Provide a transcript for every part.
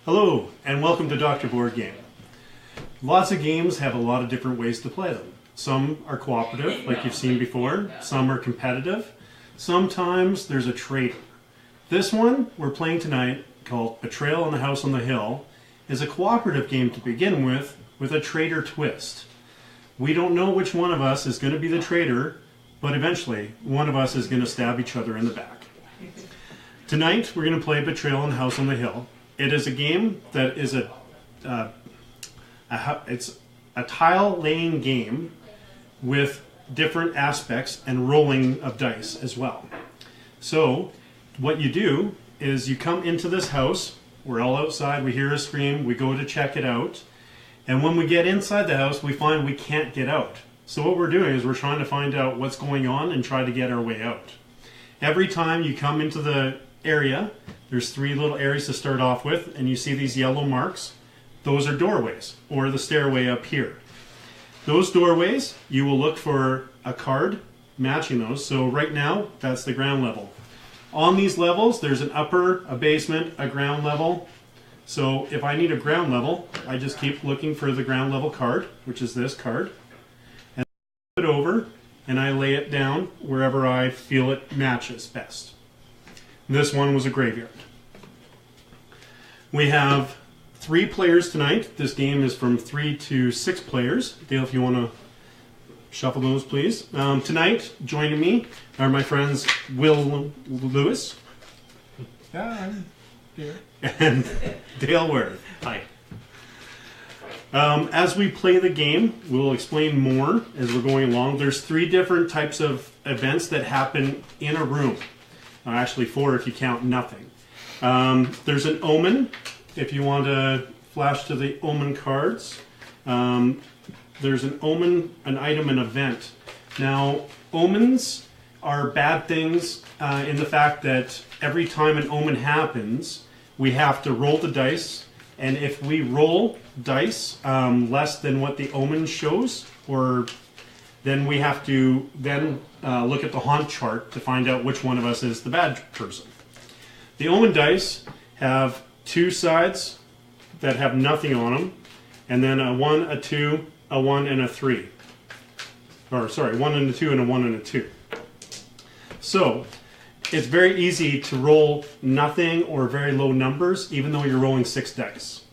Hello, and welcome to Dr. Board Game. Lots of games have a lot of different ways to play them. Some are cooperative, like you've seen before. Some are competitive. Sometimes there's a traitor. This one we're playing tonight, called Betrayal in the House on the Hill, is a cooperative game to begin with a traitor twist. We don't know which one of us is going to be the traitor, but eventually one of us is going to stab each other in the back. Tonight we're going to play Betrayal in the House on the Hill. It is a game that is it's a tile-laying game with different aspects and rolling of dice as well. So what you do is you come into this house. We're all outside. We hear a scream. We go to check it out. And when we get inside the house, we find we can't get out. So what we're doing is we're trying to find out what's going on and try to get our way out. Every time you come into the area, there's 3 little areas to start off with, and you see these yellow marks. Those are doorways, or the stairway up here. Those doorways, you will look for a card matching those. So right now, that's the ground level. On these levels, there's an upper, a basement, a ground level. So if I need a ground level, I just keep looking for the ground level card, which is this card, and I flip it over, and I lay it down wherever I feel it matches best. This one was a graveyard. We have 3 players tonight. This game is from 3 to 6 players. Dale, if you want to shuffle those, please. Tonight, joining me are my friends Will Lewis. Yeah, I'm here. And Dale Worth. Hi. As we play the game, we'll explain more as we're going along. There's 3 different types of events that happen in a room. Actually 4 if you count nothing. There's an omen, if you want to flash to the omen cards. There's an omen, an item, an event. Now, omens are bad things in the fact that every time an omen happens, we have to roll the dice, and if we roll dice less than what the omen shows, then we have to look at the haunt chart to find out which one of us is the bad person. The omen dice have 2 sides that have nothing on them, and then a 1, a 2, a 1, and a 3. Or sorry, 1 and a 2 and a 1 and a 2. So it's very easy to roll nothing or very low numbers, even though you're rolling 6 dice.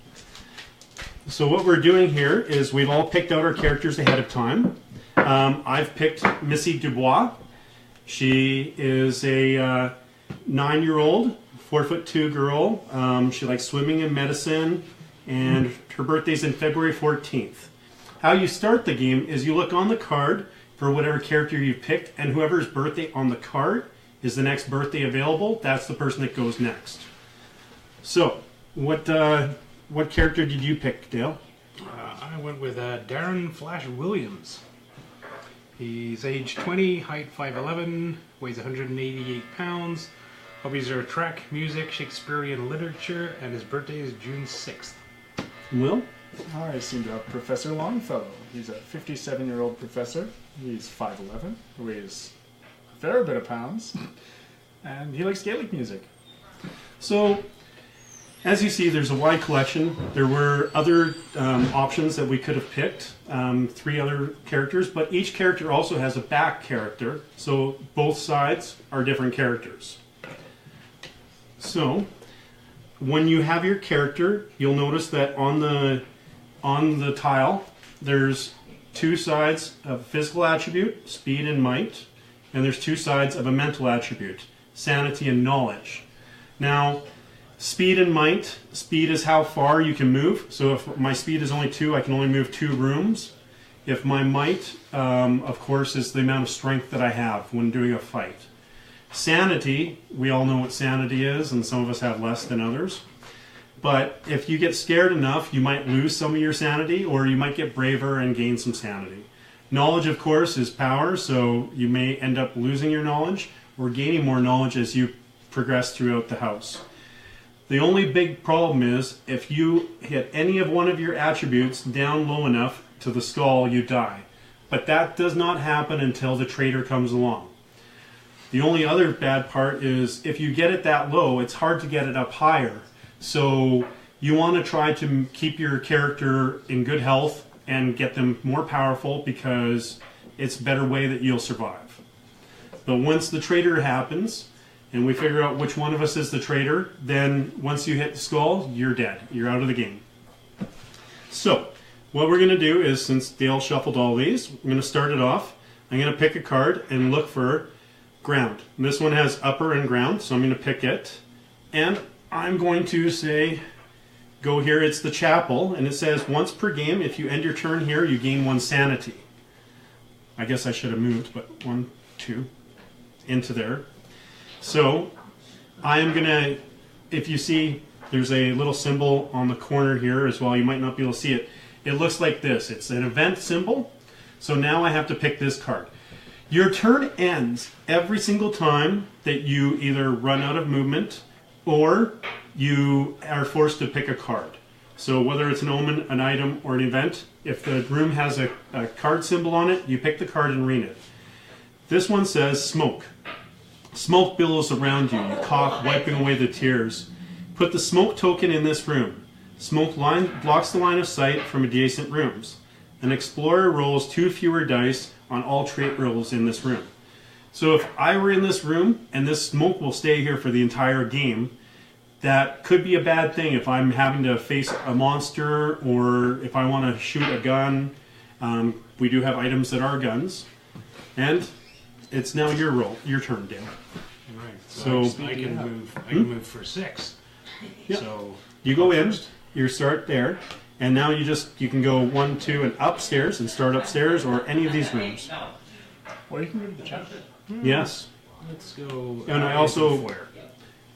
So what we're doing here is we've all picked out our characters ahead of time. I've picked Missy Dubois. She is a 9-year-old, 4'2" girl. She likes swimming and medicine, and her birthday's in February 14th. How you start the game is you look on the card for whatever character you've picked, and whoever's birthday on the card is the next birthday available. That's the person that goes next. So, what character did you pick, Dale? I went with Darren Flash Williams. He's age 20, height 5'11", weighs 188 pounds. Hobbies are track, music, Shakespearean literature, and his birthday is June 6th. Will? I seem to have Professor Longfellow. He's a 57-year-old professor. He's 5'11", weighs a fair bit of pounds, and he likes Gaelic music. So, as you see, there's a wide collection. There were other options that we could have picked, 3 other characters, but each character also has a back character, so both sides are different characters. So, when you have your character, you'll notice that on the tile, there's 2 sides of physical attribute, speed and might, and there's 2 sides of a mental attribute, sanity and knowledge. Now, speed and might. Speed is how far you can move. So if my speed is only 2, I can only move 2 rooms. If my might, of course, is the amount of strength that I have when doing a fight. Sanity, we all know what sanity is, and some of us have less than others. But if you get scared enough, you might lose some of your sanity, or you might get braver and gain some sanity. Knowledge, of course, is power, so you may end up losing your knowledge or gaining more knowledge as you progress throughout the house. The only big problem is if you hit any of one of your attributes down low enough to the skull, you die. But that does not happen until the traitor comes along. The only other bad part is if you get it that low, it's hard to get it up higher. So you want to try to keep your character in good health and get them more powerful because it's a better way that you'll survive. But once the traitor happens, and we figure out which one of us is the traitor, then once you hit the skull, you're dead. You're out of the game. So, what we're going to do is, since Dale shuffled all these, I'm going to start it off. I'm going to pick a card and look for ground. And this one has upper and ground, so I'm going to pick it. And I'm going to say, go here, it's the chapel, and it says, once per game, if you end your turn here, you gain 1 sanity. I guess I should have moved, but 1, 2, into there. So, I am going to, if you see, there's a little symbol on the corner here as well. You might not be able to see it. It looks like this. It's an event symbol. So now I have to pick this card. Your turn ends every single time that you either run out of movement or you are forced to pick a card. So whether it's an omen, an item, or an event, if the room has a card symbol on it, you pick the card and read it. This one says smoke. Smoke billows around you. You cough, wiping away the tears. Put the smoke token in this room. Smoke blocks the line of sight from adjacent rooms. An explorer rolls 2 fewer dice on all trait rolls in this room. So if I were in this room and this smoke will stay here for the entire game, that could be a bad thing if I'm having to face a monster or if I want to shoot a gun. We do have items that are guns. And it's now your turn, Dale. All right. So I can move. I can move for 6. Yeah. So you go in, you start there, and now you can go 1, 2, and upstairs and start upstairs or any of these rooms. Or you can go to the chapel. Yes. let's go. And I also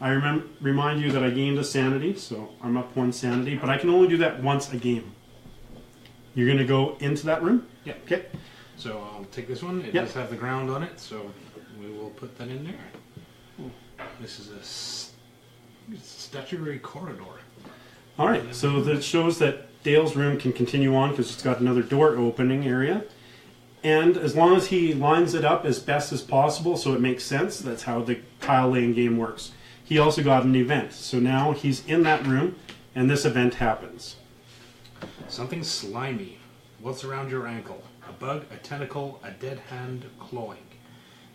remind you that I gained a sanity, so I'm up 1 sanity, but I can only do that once a game. You're going to go into that room? Yeah. Okay. So I'll take this one. It Yep. does have the ground on it, so we will put that in there. This is a statuary corridor. All right, so that shows that Dale's room can continue on because it's got another door opening area. And as long as he lines it up as best as possible so it makes sense, that's how the tile laying game works. He also got an event, so now he's in that room and this event happens. Something slimy. What's around your ankle? A bug, a tentacle, a dead hand clawing.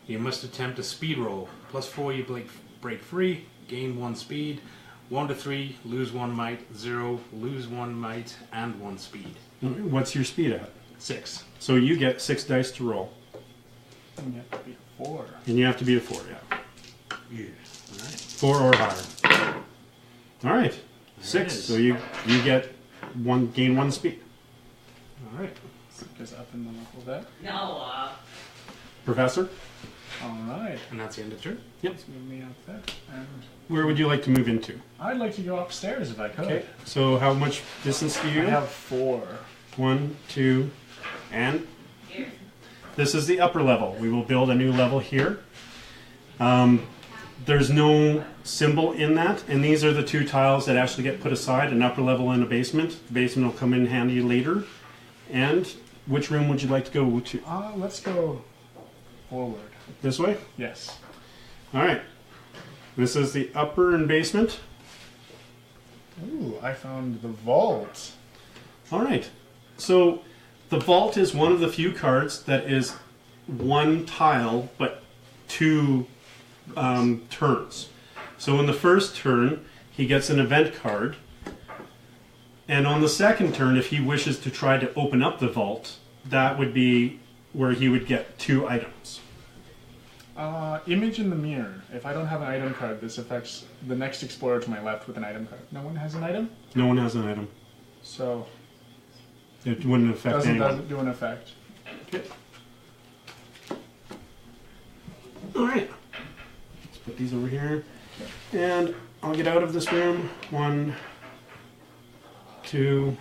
You must attempt a speed roll. +4 you break free, gain 1 speed. 1 to 3, lose 1 might. 0, lose 1 might and 1 speed. What's your speed at? 6. So you get 6 dice to roll. And you have to be 4. And you have to be a 4, yeah. Yeah. All right. 4 or higher. All right. 6. is. So you gain 1 speed. All right. So it goes up and then up a bit. No, Professor, All right. And that's the end of turn. Let's move me up there. And where would you like to move into? I'd like to go upstairs if I could. Okay. So how much distance do you I have 4. 1, 2, and here. this is the upper level. We will build a new level here. There's no symbol in that, and these are the 2 tiles that actually get put aside, an upper level and a basement. The basement will come in handy later. And which room would you like to go to? Let's go forward. This way? Yes. All right. This is the upper and basement. Ooh, I found the vault. All right. So the vault is one of the few cards that is 1 tile, but 2 turns. So in the first turn, he gets an event card. And on the second turn, if he wishes to try to open up the vault, that would be where he would get 2 items. Image in the mirror. If I don't have an item card, this affects the next explorer to my left with an item card. No one has an item? No one has an item. So, It wouldn't affect anyone. doesn't do an effect. Okay. All right. Let's put these over here. And I'll get out of this room. 1, 2,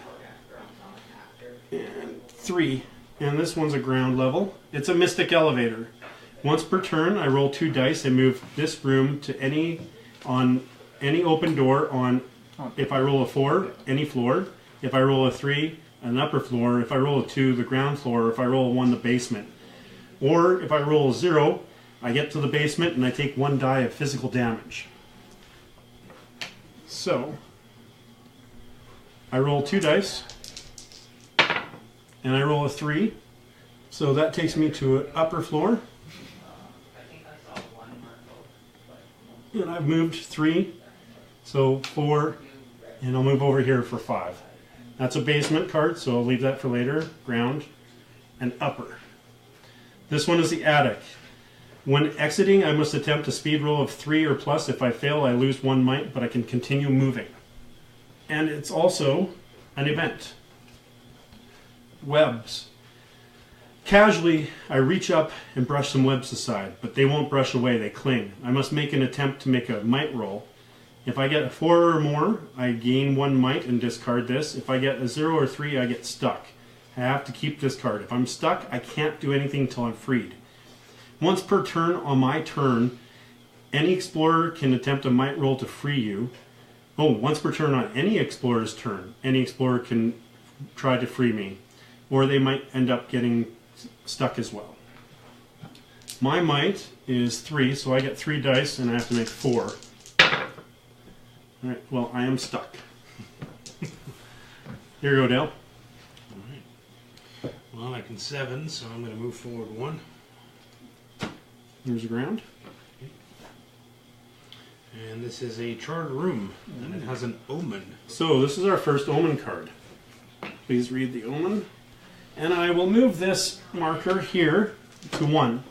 and 3. And this one's a ground level. It's a mystic elevator. Once per turn, I roll 2 dice and move this room to any open door on, if I roll a 4, any floor. If I roll a 3, an upper floor. If I roll a 2, the ground floor. If I roll a 1, the basement. Or if I roll a 0, I get to the basement and I take 1 die of physical damage. So, I roll 2 dice, and I roll a 3. So that takes me to an upper floor. And I've moved 3, so 4, and I'll move over here for 5. That's a basement card, so I'll leave that for later. Ground and upper. This one is the attic. When exiting, I must attempt a speed roll of 3 or plus. If I fail, I lose 1 might, but I can continue moving. And it's also an event. Webs. Casually, I reach up and brush some webs aside, but they won't brush away, they cling. I must make an attempt to make a might roll. If I get a 4 or more, I gain 1 might and discard this. If I get a 0 or 3, I get stuck. I have to keep this card. If I'm stuck, I can't do anything until I'm freed. Once per turn on my turn, any explorer can attempt a might roll to free you. Oh, once per turn on any explorer's turn, any explorer can try to free me. Or they might end up getting stuck as well. My might is 3, so I get 3 dice and I have to make 4. Alright, well, I am stuck. Here you go, Dale. Alright. Well, I can 7, so I'm going to move forward 1. There's the ground. And this is a charred room, and it has an omen. So, this is our first omen card. Please read the omen. And I will move this marker here to 1.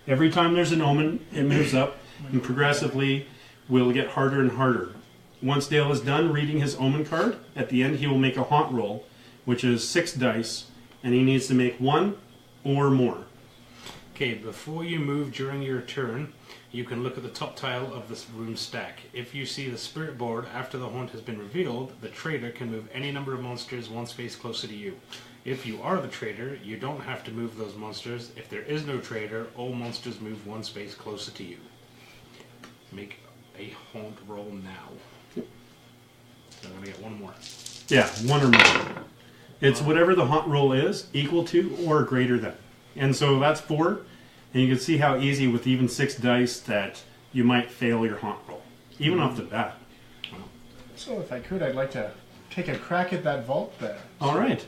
Every time there's an omen, it moves up, and progressively will get harder and harder. Once Dale is done reading his omen card, at the end he will make a haunt roll, which is 6 dice, and he needs to make 1 or more. Okay, before you move during your turn, you can look at the top tile of this room stack. If you see the spirit board after the haunt has been revealed, the trader can move any number of monsters 1 space closer to you. If you are the trader, you don't have to move those monsters. If there is no trader, all monsters move 1 space closer to you. Make a haunt roll now. So I'm going to get 1 more. Yeah, 1 or more. It's whatever the haunt roll is, equal to or greater than. And so that's 4. And you can see how easy with even 6 dice that you might fail your haunt roll, even off the bat. So if I could, I'd like to take a crack at that vault there. All right.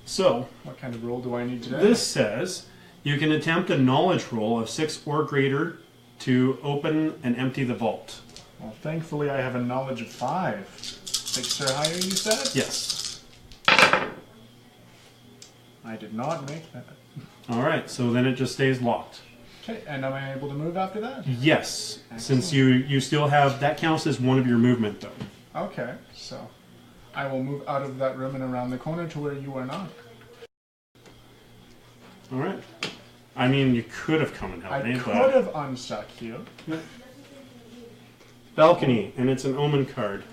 So What kind of roll do I need today? this says you can attempt a knowledge roll of 6 or greater to open and empty the vault. Well, thankfully I have a knowledge of 5. 6 or higher, you said? Yes. I did not make that. All right. So then it just stays locked. Okay, and am I able to move after that? Yes. Since you still have, that counts as one of your movement though. Okay, so I will move out of that room and around the corner to where you are not. All right. I mean, you could have come and helped I me, could but have unstuck you. balcony, and it's an omen card.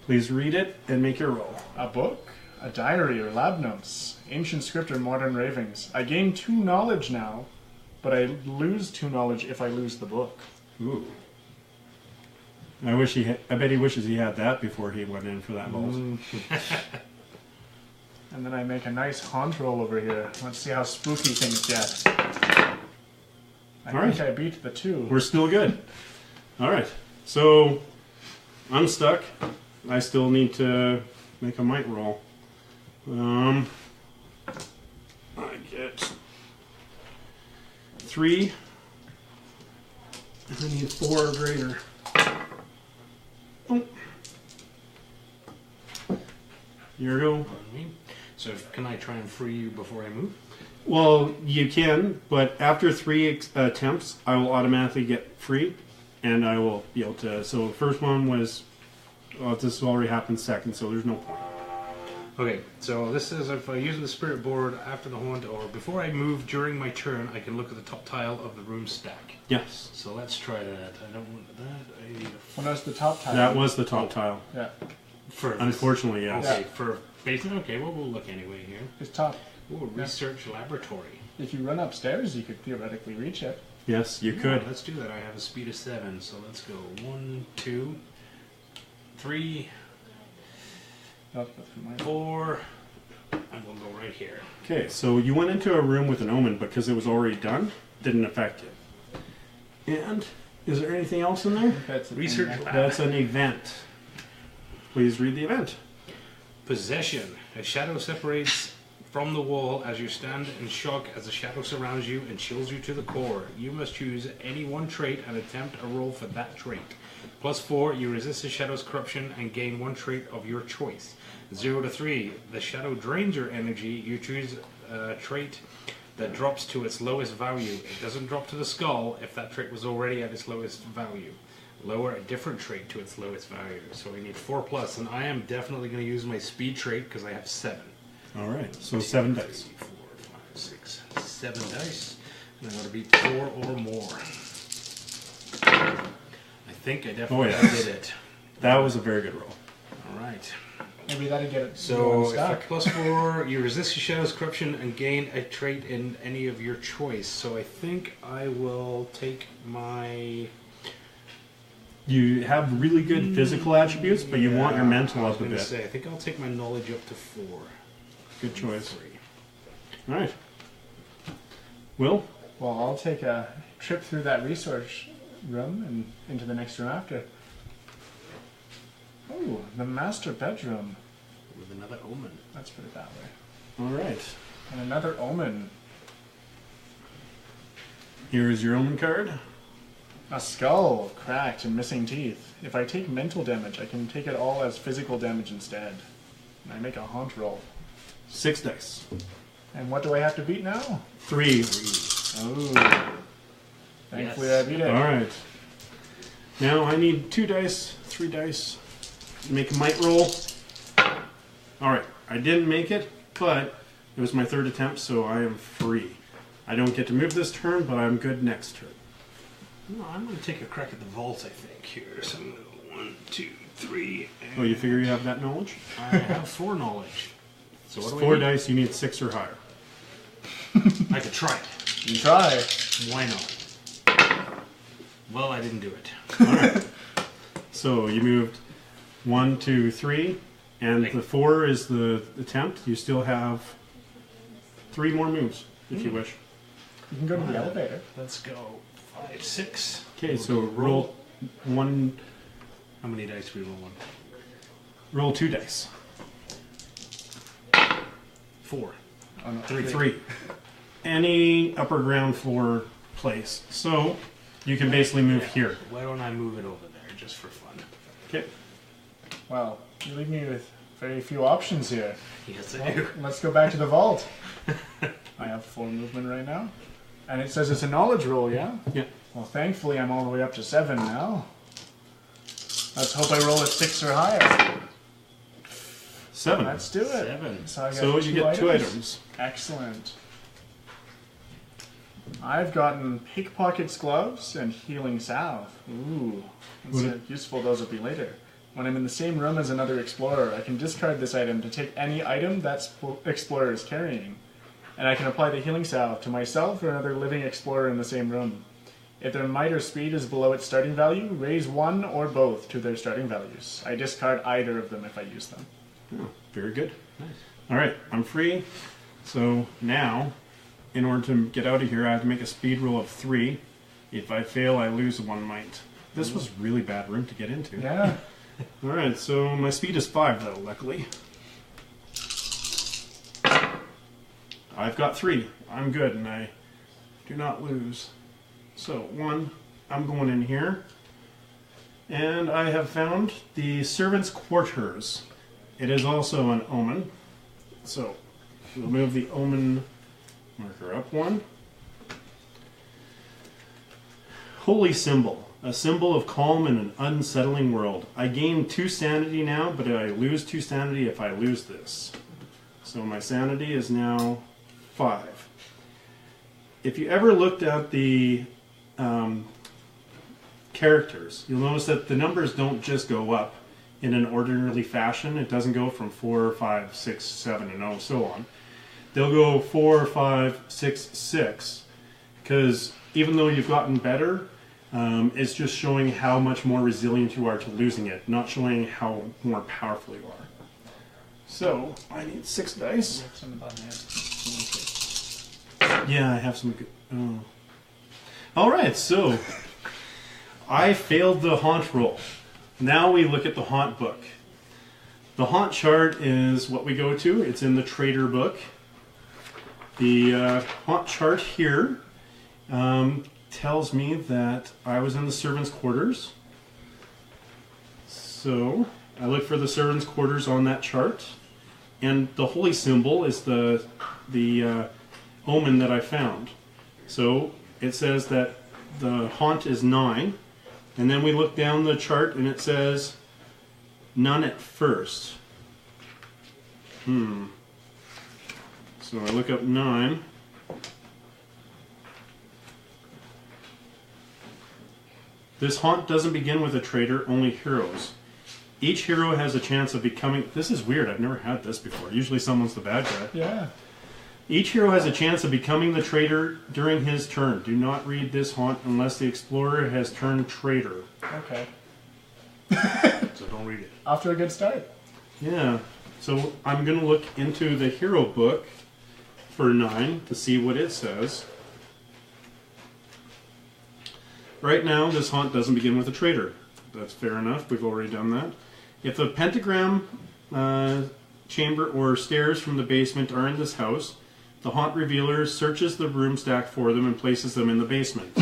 Please read it and make your roll. A book, a diary or lab notes, ancient script or modern ravings. I gain 2 knowledge now, but I lose 2 knowledge if I lose the book. Ooh. I bet he wishes he had that before he went in for that vault. And then I make a nice haunt roll over here. Let's see how spooky things get. I think I beat the 2. We're still good. All right. So I'm stuck. I still need to make a might roll. I get 3. And I need 4 or greater. Oh. Here we go. So can I try and free you before I move? Well, you can, but after 3 attempts, I will automatically get free, and I will be able to. So the first one was, this already happened second, so there's no point. Okay, so this says if I use the spirit board after the haunt or before I move during my turn, I can look at the top tile of the room stack. Yes. So let's try that. I don't want that. I need a Well, that's the top tile. That was the top tile. Yeah, for Unfortunately, yes. Okay, for basically. Okay, well we'll look anyway here. it's top. Ooh, research laboratory. If you run upstairs, you could theoretically reach it. Yes, you Yeah, could. let's do that. I have a speed of 7, so let's go 1, 2, 3, Oh, that's for mine. 4, and we'll go right here. Okay, so you went into a room with an omen because it was already done. Didn't affect you. And is there anything else in there? That's the Research thing. lab. That's an event. please read the event. Possession. A shadow separates from the wall as you stand in shock as the shadow surrounds you and chills you to the core. You must choose any one trait and attempt a roll for that trait. +4, you resist the shadow's corruption and gain one trait of your choice. 0 to 3, the shadow drains your energy. You choose a trait that drops to its lowest value. It doesn't drop to the skull if that trait was already at its lowest value. Lower a different trait to its lowest value. So we need 4+, and I am definitely going to use my speed trait because I have 7. All right, so 7 dice. 4, 5, 6, 7 dice. And I'm going to beat 4 or more. I think I definitely did it. That was a very good roll. All right. Maybe that'd get it. So, stuck. +4, you resist the shadow's corruption and gain a trait in any of your choice. So I think I will take my... You have really good physical attributes, but you want your mental up a bit. I think I'll take my knowledge up to 4. Good choice. 3. All right. Will? Well, I'll take a trip through that resource room and into the next room after. Oh, the master bedroom. With another omen. Let's put it that way. All right. And another omen. Here is your omen card. A skull, cracked and missing teeth. If I take mental damage, I can take it all as physical damage instead. And I make a haunt roll. 6 dice. And what do I have to beat now? 3. Oh. Thankfully I beat it. All right. Now I need 2 dice, 3 dice. Make a might roll. All right. I didn't make it, but it was my 3rd attempt, so I am free. I don't get to move this turn, but I'm good next turn. No, I'm going to take a crack at the vault, I think, here. So 1, 2, 3. Oh, you figure you have that knowledge? I have 4 knowledge. So what do 4 I need? dice, you need 6 or higher. I could try it. You try. Why not? Well, I didn't do it. All right. So you moved 1, 2, 3, and the 4 is the attempt. You still have 3 more moves, if you wish. You can go to the elevator. Let's go 5, 6. Okay, so roll 1. How many dice do we roll on? Roll 2 dice. 4. Oh, no, 3. Any upper ground floor place. So you can basically move here. Why don't I move it over there just for fun? Okay. Well, you leave me with very few options here. Yes, I do. Let's go back to the vault. I have 4 movement right now. And it says it's a knowledge roll, yeah? Yeah. Well, thankfully I'm all the way up to 7 now. Let's hope I roll a 6 or higher. 7. Let's do it. 7. So, I got So you get 2 items. Excellent. I've gotten pickpocket's gloves and healing salve. Ooh. Let's see how useful those will be later. When I'm in the same room as another explorer, I can discard this item to take any item that explorer is carrying. And I can apply the healing salve to myself or another living explorer in the same room. If their might or speed is below its starting value, raise one or both to their starting values. I discard either of them if I use them. Oh, very good. Nice. All right, I'm free. So now, in order to get out of here, I have to make a speed roll of 3. If I fail, I lose 1 might. This was a really bad room to get into. Yeah. All right, so my speed is 5, though, luckily. I've got 3. I'm good, and I do not lose. So, 1, I'm going in here. And I have found the servants' quarters. It is also an omen. So, we'll move the omen marker up 1. Holy symbol. A symbol of calm in an unsettling world. I gain 2 sanity now, but I lose 2 sanity if I lose this. So my sanity is now 5. If you ever looked at the characters, you'll notice that the numbers don't just go up in an orderly fashion. It doesn't go from 4, 5, 6, 7, and so on. They'll go 4, 5, 6, 6, because even though you've gotten better, it's just showing how much more resilient you are to losing it, not showing how more powerful you are. So, I need 6 dice. Yeah, I have some good... Oh. Alright, so I failed the haunt roll. Now we look at the haunt book. The haunt chart is what we go to. It's in the trader book. The haunt chart here tells me that I was in the servants' quarters. So I look for the servants' quarters on that chart. And the holy symbol is the omen that I found. So it says that the haunt is 9. And then we look down the chart and it says none at first. So I look up 9. This haunt doesn't begin with a traitor, only heroes. Each hero has a chance of becoming... This is weird, I've never had this before. Usually someone's the bad guy. Yeah. Each hero has a chance of becoming the traitor during his turn. Do not read this haunt unless the explorer has turned traitor. Okay. So don't read it. Off to a good start. Yeah. So I'm going to look into the hero book for 9 to see what it says. Right now, this haunt doesn't begin with a traitor. That's fair enough. We've already done that. If a pentagram chamber or stairs from the basement are in this house, the haunt revealer searches the room stack for them and places them in the basement.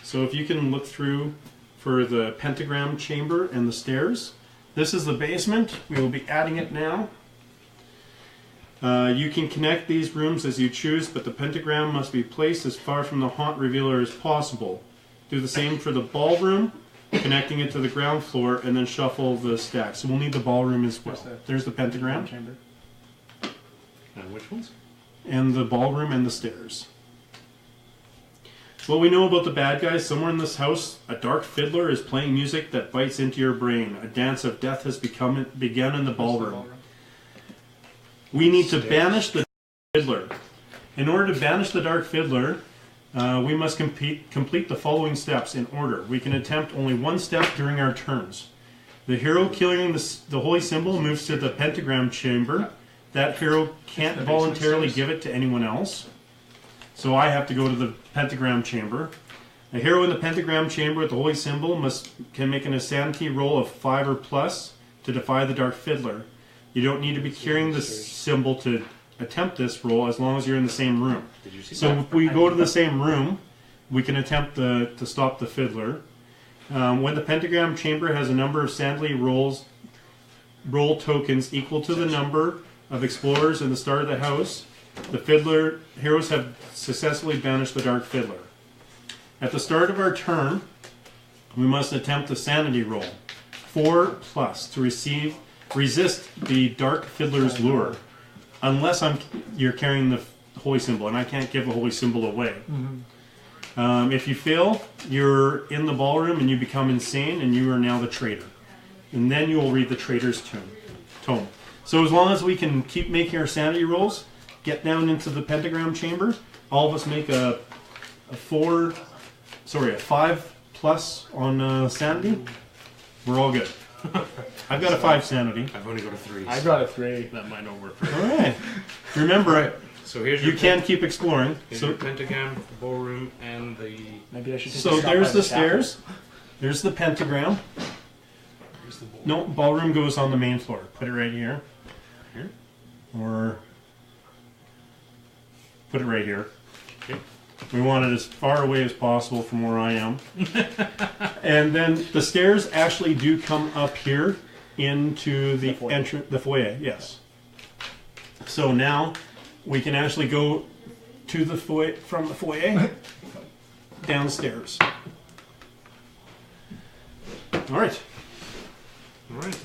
So if you can look through for the pentagram chamber and the stairs, this is the basement. We will be adding it now. You can connect these rooms as you choose, but the pentagram must be placed as far from the haunt revealer as possible. Do the same for the ballroom, connecting it to the ground floor, and then shuffle the stack. So we'll need the ballroom as well. There's the pentagram. Chamber. And which ones? And the ballroom and the stairs. What we know about the bad guys, somewhere in this house, a dark fiddler is playing music that bites into your brain. A dance of death has begun in the ballroom. We need to banish the fiddler. In order to banish the dark fiddler, we must complete the following steps in order. We can attempt only one step during our turns. The hero killing the holy symbol moves to the pentagram chamber. That hero can't voluntarily give it to anyone else. So I have to go to the pentagram chamber. A hero in the pentagram chamber with the holy symbol can make an insanity roll of 5 or plus to defy the dark fiddler. You don't need to be carrying the symbol to attempt this roll as long as you're in the same room. Did you see So that? if we go to the same room, we can attempt to stop the fiddler. When the pentagram chamber has a number of sanity roll tokens equal to the number of explorers in the start of the house, the heroes have successfully banished the dark fiddler. At the start of our turn, we must attempt a sanity roll, 4 plus, to resist the dark fiddler's lure, unless you're carrying the holy symbol, and I can't give the holy symbol away. If you fail, you're in the ballroom and you become insane, and you are now the traitor. And then you will read the traitor's tome. So as long as we can keep making our sanity rolls, get down into the pentagram chamber, all of us make a 5 plus on sanity, we're all good. I've got a 5 sanity. I've only got a 3. I got a 3. That might not work for All you. right. Remember, So here's you your can keep exploring. Here's So, your pentagram, the ballroom, and the... Maybe I should take a so stop there's by the chapel. stairs. There's the pentagram. Here's the ball. No, ballroom goes on the main floor. Put it right here. Here? Or put it right here. Okay. We want it as far away as possible from where I am. And then the stairs actually do come up here into the entrance, the foyer, yes. So now we can actually go to the foyer, from the foyer downstairs. All right. All right.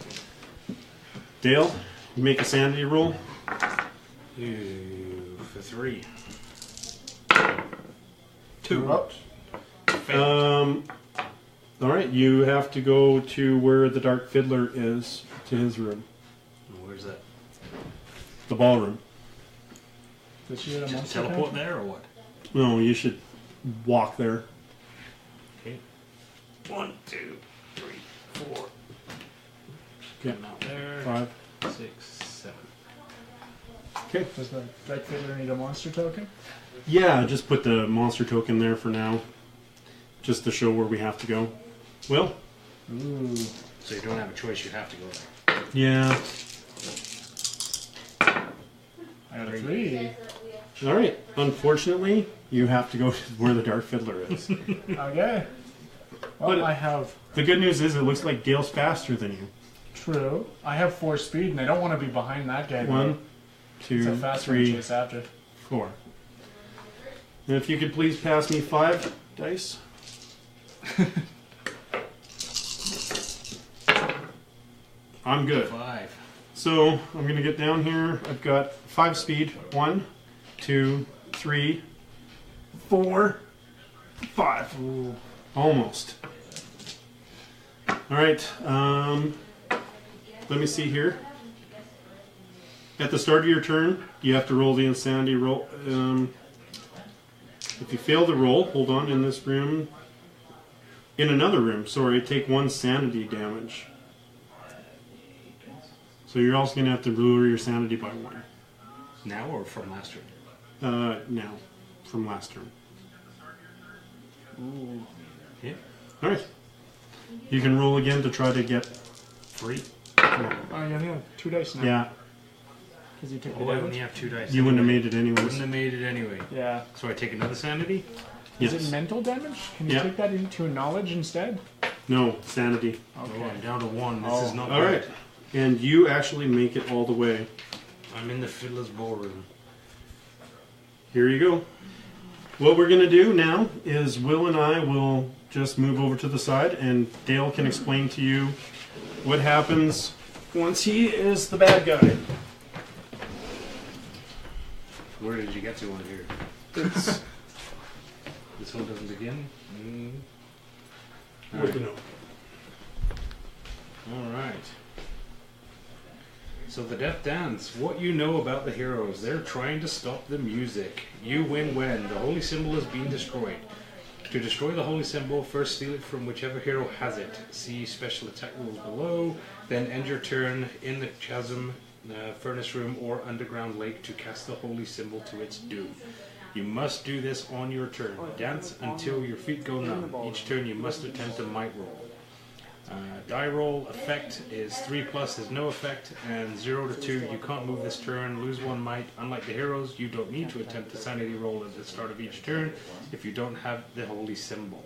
Dale, you make a sanity roll. For 3. You're 2. up. All right, you have to go to where the dark fiddler is, to his room, Where's that? the ballroom. Does she get a Just monster teleport token? there or what? No, you should walk there. Okay. 1, 2, 3, 4. Okay. Getting out there. 5. 6, 7. Okay. Does the dark fiddler need a monster token? Yeah, just put the monster token there for now, just to show where we have to go. Will? Ooh. So you don't have a choice, you have to go there. Yeah. I got a 3. All right. Unfortunately, you have to go to where the Dark Fiddler is. Okay. Well, But- I have... The good news is it looks like Gale's faster than you. True. I have 4 speed, and I don't want to be behind that guy. 1, It's 2, a fast one to 3, chase after. 4. And if you could please pass me 5 dice. I'm good. 5. So I'm going to get down here. I've got 5 speed. 1, 2, 3, 4, 5. Ooh. Almost. All right. Let me see here. At the start of your turn, you have to roll the insanity roll. If you fail the roll, hold on, in this room. In another room, sorry, take 1 sanity damage. So you're also going to have to lower your sanity by 1. Now or from last turn? Now, from last turn. Ooh. Yeah. All right. You can roll again to try to get 3. Oh, yeah. 2 dice now. Yeah, Because you took Oh, the I damage. only have 2 dice. you wouldn't have made it Wouldn't anyways. have made it anyway. Yeah. So I take another sanity? Yes. Is it mental damage? Can you Yeah. take that into knowledge instead? No, sanity. Oh, I'm down to 1. This Oh. is not All good. right. And you actually make it all the way. I'm in the Fiddler's Ballroom. Here you go. What we're going to do now is Will and I will just move over to the side, and Dale can explain to you what happens once he is the bad guy. Where did you get to on here? It's This one doesn't begin? what to know. Alright. So the Death Dance. What you know about the heroes. They're trying to stop the music. You win when the holy symbol is being destroyed. To destroy the holy symbol, first steal it from whichever hero has it. See special attack rules below. Then end your turn in the chasm, furnace room, or underground lake to cast the holy symbol to its doom. You must do this on your turn. Dance until your feet go numb. Each turn you must attempt a might roll. Die roll effect is 3+ is no effect, and 0 to 2 you can't move this turn, lose 1 might. Unlike the heroes, you don't need to attempt a sanity roll at the start of each turn if you don't have the holy symbol.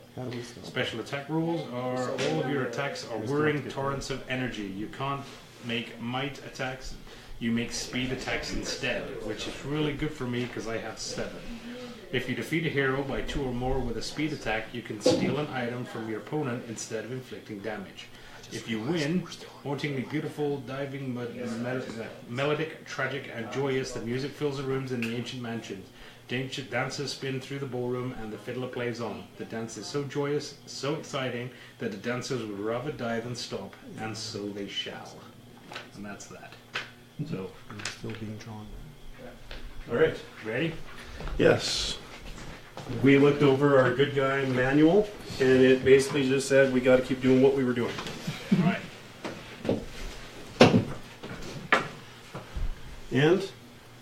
Special attack rules are all of your attacks are whirring torrents of energy. You can't make might attacks, you make speed attacks instead, which is really good for me because I have 7. If you defeat a hero by 2 or more with a speed attack, you can steal an item from your opponent instead of inflicting damage. If you win, hauntingly beautiful, diving, melodic, tragic, and joyous, the music fills the rooms in the ancient mansions. Dancers spin through the ballroom and the fiddler plays on. The dance is so joyous, so exciting, that the dancers would rather die than stop, and so they shall. And that's that. So, I'm still being drawn. All right. ready? Yes. We looked over our good guy manual, and it basically just said we got to keep doing what we were doing. Alright. And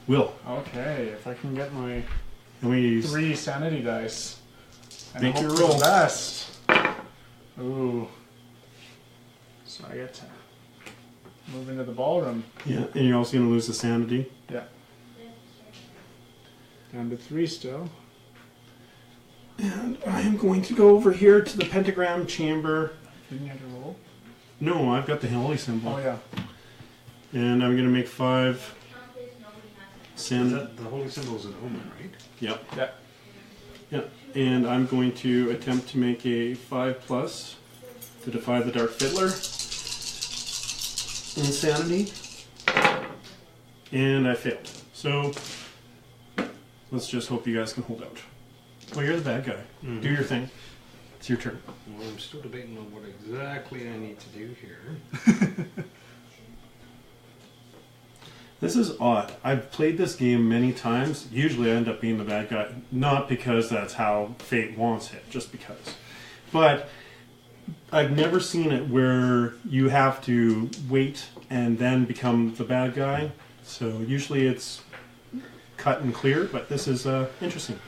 Will, Okay, if I can get my and we use 3 sanity dice. And Make hope your for the roll. best. Ooh. So I get to move into the ballroom. yeah, and you're also going to lose the sanity. Yeah. Down to 3 still. And I am going to go over here to the pentagram chamber. Didn't you have to roll? No, I've got the holy symbol, Oh, yeah. and I'm going to make 5 Is sanity. that the holy symbol is an omen, right? Yep. Yeah. Yep. And I'm going to attempt to make a 5+ to defy the Dark Fiddler. Insanity. And I failed. So let's just hope you guys can hold out. Well, you're the bad guy. Mhm. Do your thing. It's your turn. Well, I'm still debating on what exactly I need to do here. This is odd. I've played this game many times. Usually I end up being the bad guy. Not because that's how fate wants it, just because. But I've never seen it where you have to wait and then become the bad guy. So usually it's cut and clear, but this is interesting.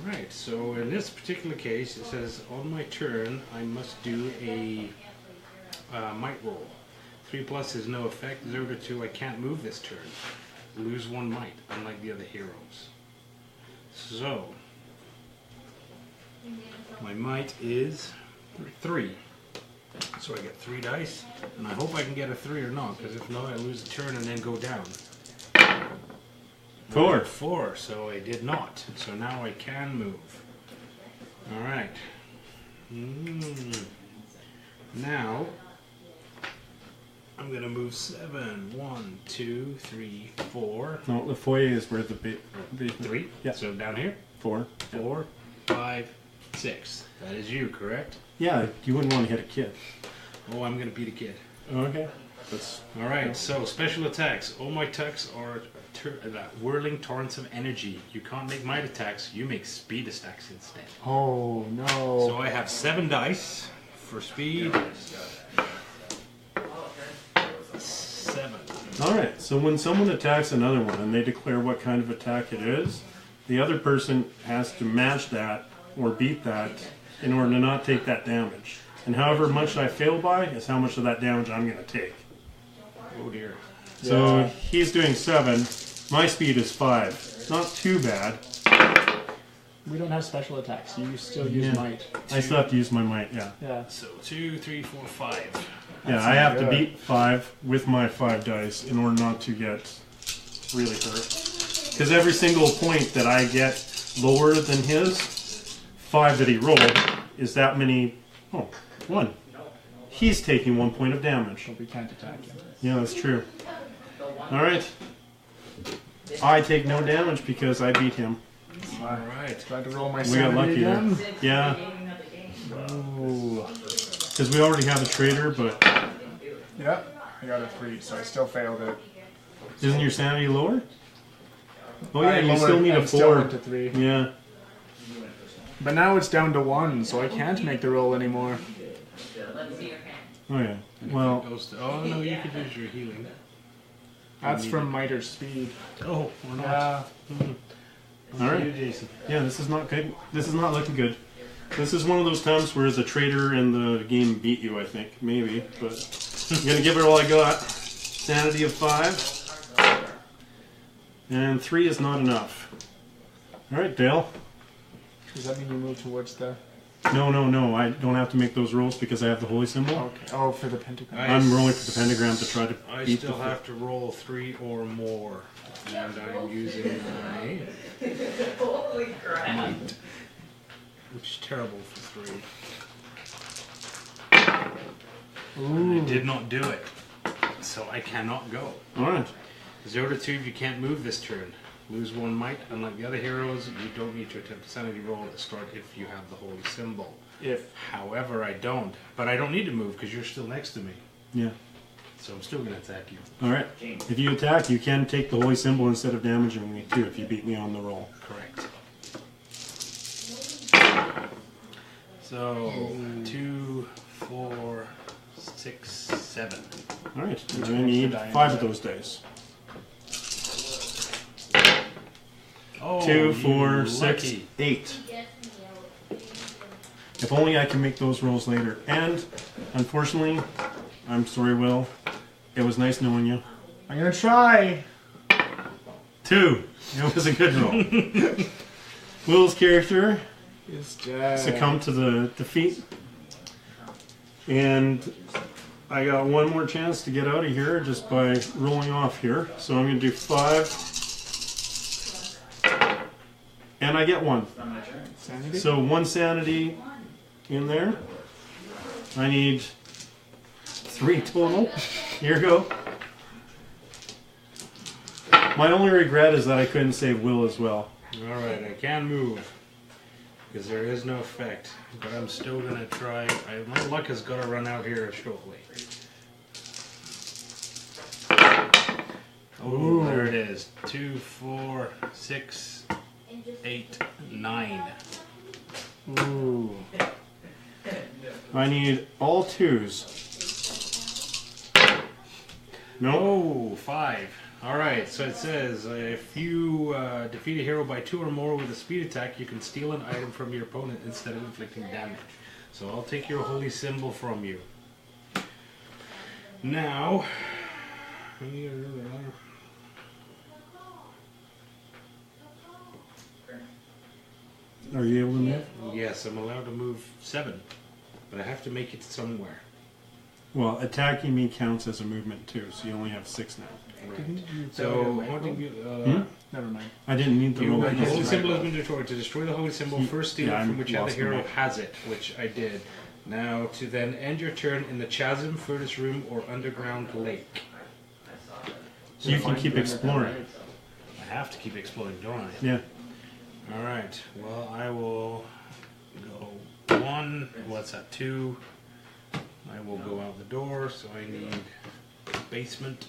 Alright, so in this particular case, it says on my turn I must do a might roll. 3+ is no effect. 0 to 2, I can't move this turn. Lose 1 might, unlike the other heroes. So, my might is 3. So I get 3 dice, and I hope I can get a 3 or not, because if not, I lose a turn and then go down. 4. 4, so I did not. So now I can move. Alright. Now, I'm going to move 7. 1, 2, 3, 4. No, the foyer is where the 3? Yeah. So down here? 4. 4, 5, 6. That is you, correct? Yeah, you wouldn't want to hit a kid. Oh, I'm going to beat a kid. Okay. That's Alright, so special attacks. All my attacks are whirling torrents of energy. You can't make might attacks, you make speed attacks instead. Oh no. So I have 7 dice for speed. 7. Alright, so when someone attacks another one and they declare what kind of attack it is, the other person has to match that or beat that in order to not take that damage. And however much I fail by is how much of that damage I'm going to take. Oh dear. So Yeah. he's doing 7. My speed is 5. Not too bad. We don't have special attacks. You still use Yeah. might. I still have to use my might, yeah. Yeah. So 2, 3, 4, 5. Yeah, I have to good. beat 5 with my 5 dice in order not to get really hurt. Because every single point that I get lower than his 5 that he rolled is that many. Oh, 1. He's taking 1 point of damage. But we can't attack him. Yeah, that's true. Alright. I take no damage because I beat him. Alright. Tried to roll my We got sanity lucky there. again. Yeah, Ooh. because we already have a traitor, but Yep. I got a 3, so I still failed it. isn't your sanity lower? Oh I yeah, you lowered still need a and still 4. went to 3. Yeah. But now it's down to 1, so I can't make the roll anymore. Oh yeah. Well, Oh no, you could use your healing. That's from might or speed. Oh, or not. Yeah. all right. You, Jason. Yeah, this is not good. This is not looking good. This is one of those times where the traitor in the game beat you, I think. Maybe. But I'm going to give it all I got. Sanity of 5. And 3 is not enough. Alright, Dale. Does that mean you move towards the... No. I don't have to make those rolls because I have the holy symbol. Okay. Oh, for the pentagram. I'm rolling for the pentagram to try to I beat still the... have to roll 3 or more. And I'm using my Holy crap. might. Which is terrible for 3. Ooh. I did not do it. So I cannot go. Alright. 0 to 2, you can't move this turn. Lose 1 might. Unlike the other heroes, you don't need to attempt a sanity roll at the start if you have the holy symbol. If. However, I don't. But I don't need to move because you're still next to me. Yeah. So I'm still going to attack you. Alright. If you attack, you can take the holy symbol instead of damaging me too if you beat me on the roll. Correct. So, 2, 4, 6, 7. Alright. Which I one's need the die 5 of into those dice. Oh, 2, 4, you 6, lucky. 8. If only I can make those rolls later. And, unfortunately, I'm sorry, Will. It was nice knowing you. I'm gonna try! 2. It was a good roll. Will's character It's just... succumbed to the defeat. And I got one more chance to get out of here just by rolling off here. So I'm going to do 5. And I get 1. Sanity? So 1 sanity in there. I need 3 total. Here you go. My only regret is that I couldn't save Will as well. Alright, I can move. Because there is no effect. But I'm still going to try. My luck has got to run out here shortly. Oh, Ooh. there it is. 2, 4, 6, 8, 9. Ooh. I need all 2s. No? Oh, 5. Alright, so it says if you defeat a hero by 2 or more with a speed attack, you can steal an item from your opponent instead of inflicting damage. So I'll take your holy symbol from you. Now, Are you able to move? yes, I'm allowed to move 7, but I have to make it somewhere. Well, attacking me counts as a movement too, so you only have 6 now. Didn't you So, fail haunting your you, Never mind. I didn't need the roll. the I holy guess symbol you're has right. been destroyed. To destroy the holy symbol, first steal Yeah, from I'm whichever lost hero now. has it, which I did. Now, to then end your turn in the chasm, furnace room, or underground lake. So you can keep exploring. I have to keep exploring, don't I? Yeah. Alright, well, I will go 1. What's that? 2. I will go out the door, so I need basement.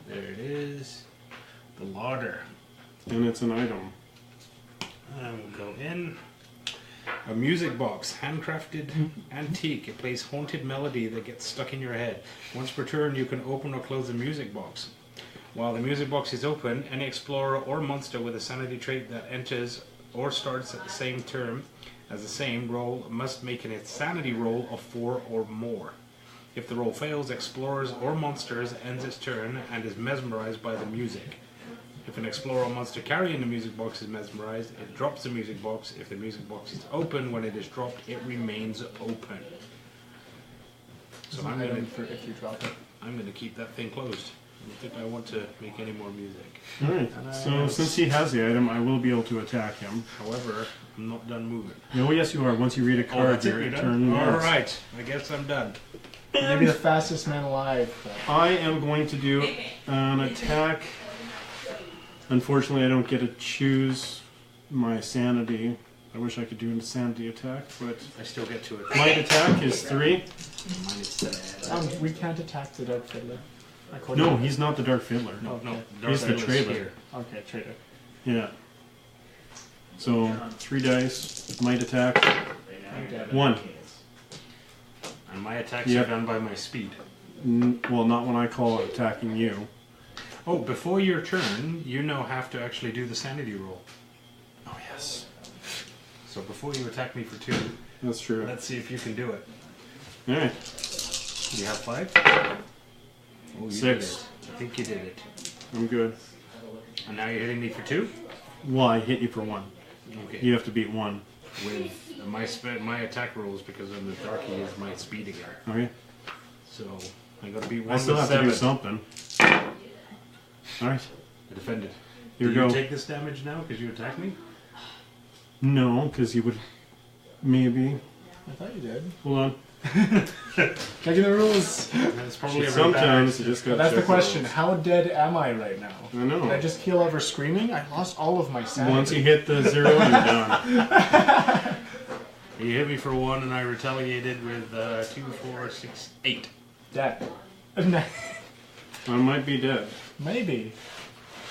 There it is. The larder. And it's an item. I will go in. A music box, handcrafted antique. It plays haunted melody that gets stuck in your head. Once per turn, you can open or close the music box. While the music box is open, any explorer or monster with a sanity trait that enters or starts at the same turn as the same roll must make an insanity roll of 4 or more. If the roll fails, explorers or monsters ends its turn and is mesmerized by the music. If an explorer or monster carrying the music box is mesmerized, it drops the music box. If the music box is open when it is dropped, it remains open. So I'm item going for if you drop it. to keep that thing closed. I don't think I want to make any more music. Alright. So since he has the item, I will be able to attack him. However, I'm not done moving. No, yes you are. Once you read a card, that's it, your you're done? turn. All ends. right, I guess I'm done. Maybe the fastest man alive. I am going to do an attack. Unfortunately, I don't get to choose my sanity. I wish I could do a sanity attack, but I still get to it. light attack is 3. Mine is 7. We can't attack the Dark Fiddler. According No, to- he's not the Dark Fiddler. No, Okay. He's the Dark Fiddler's traitor. here. Okay, traitor. Yeah. So 3 dice, might attack. I'm dead. 1. And my attacks Yep. are done by my speed. Well, not when I call it attacking you. Oh, before your turn, you now have to actually do the sanity roll. Oh yes, So before you attack me for 2, that's true. let's see if you can do it. All right. You have 5? Oh, you 6. did it. I think you did it. I'm good. And now you're hitting me for 2? Well, I hit you for 1. Okay. You have to beat 1. With my attack rolls, because I'm the darky, is my speed again. Okay. So I gotta beat 1 I still with have to 7. do something. All right. I defended. Here Do we you go. take this damage now because you attacked me? No, because you would maybe. I thought you did. Hold on. Checking the rules. That's probably a Sometimes you just got. But that's the question. How dead am I right now? I know. Did I just keel over screaming? I lost all of my sanity. Once you hit the 0, you're done. You hit me for 1 and I retaliated with 2, 4, 6, 8. Dead. I might be dead. Maybe.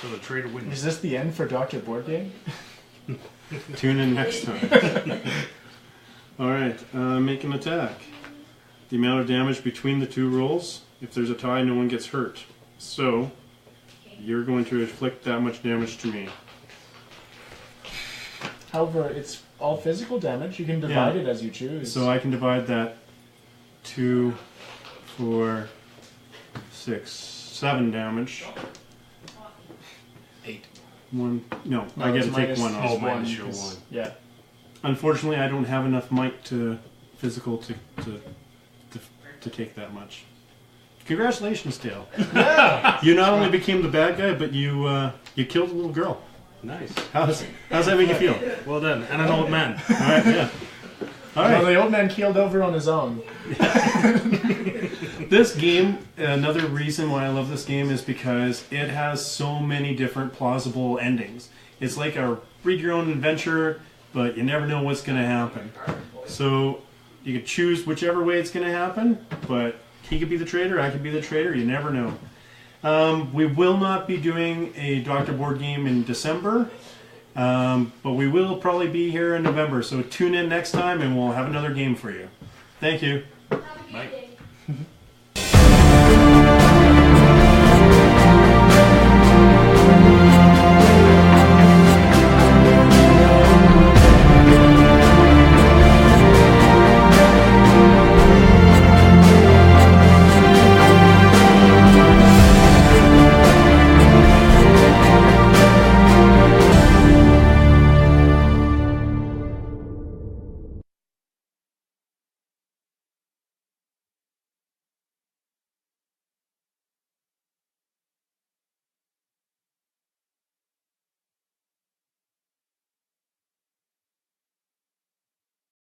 So the traitor wins. Is this the end for Dr. Board Game? Tune in next time. All right. Make an attack. The amount of damage between the 2 rolls. If there's a tie, no one gets hurt. So you're going to inflict that much damage to me. However, it's all physical damage. You can divide Yeah. it as you choose. So I can divide that 2, 4, 6, 7 damage. 8. 1. No, No, I get it's to take minus 1 his off. Oh, minus your because- 1. Yeah. Unfortunately, I don't have enough might to physical to take that much. Congratulations, Dale. You not only became the bad guy, but you killed a little girl. Nice. How's that make you feel? Well done. And an old man. All right, yeah. All Well, right. the old man keeled over on his own. This game, another reason why I love this game is because it has so many different plausible endings. It's like a read your own adventure, but you never know what's going to happen. So you could choose whichever way it's going to happen, but he could be the traitor, I could be the traitor, you never know. We will not be doing a Dr. Board Game in December, but we will probably be here in November, so tune in next time and we'll have another game for you. Thank you. Bye.